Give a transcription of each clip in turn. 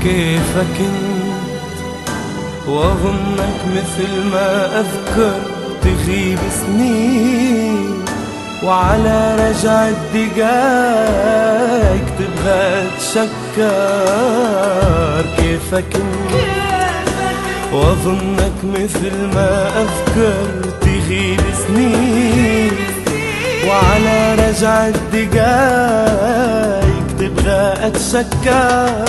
كيفك انت واظنك مثل ما اذكر تغيب سنين، وعلى رجعة دقايق تبغى تشكر. كيفك انت واظنك مثل ما اذكر تغيب سنين، وعلى رجعة دقايق تبغى اتشكر.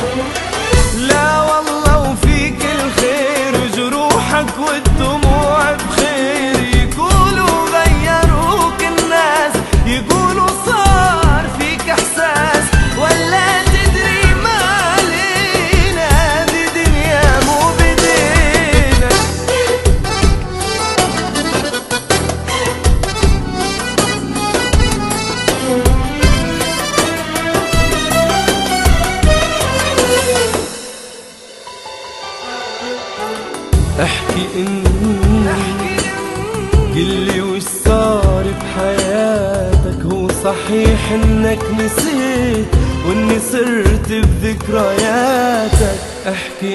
لا والله وفيك الخير وجروحك والدموع بخير، يقولوا غيروك الناس، يقولوا صار فيك احساس، ولا تدري مالينا دي دنيا مو بدينا. احكي قلي وش صار بحياتك. هو صحيح انك نسيت واني صرت بذكرياتك. احكي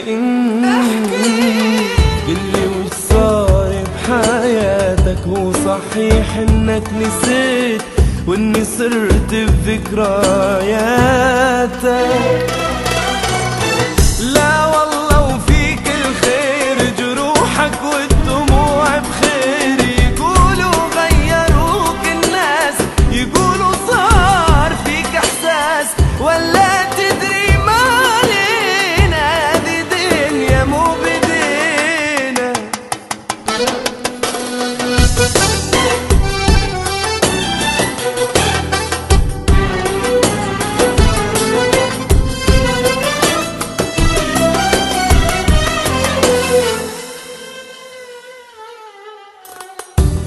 قلي وش صار بحياتك. هو صحيح انك نسيت واني صرت بذكرياتك. لا والله وفيك الخير جروحك والدموع بخير، يقولوا غيروك الناس، يقولوا صار فيك احساس، ولا تدري مالينا دي دنيا مو بدينا.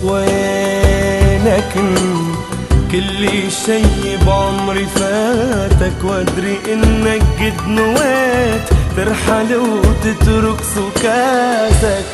وينك كل شي بعمري فاتك، وادري انك قد نويت ترحل وتترك سكاتك.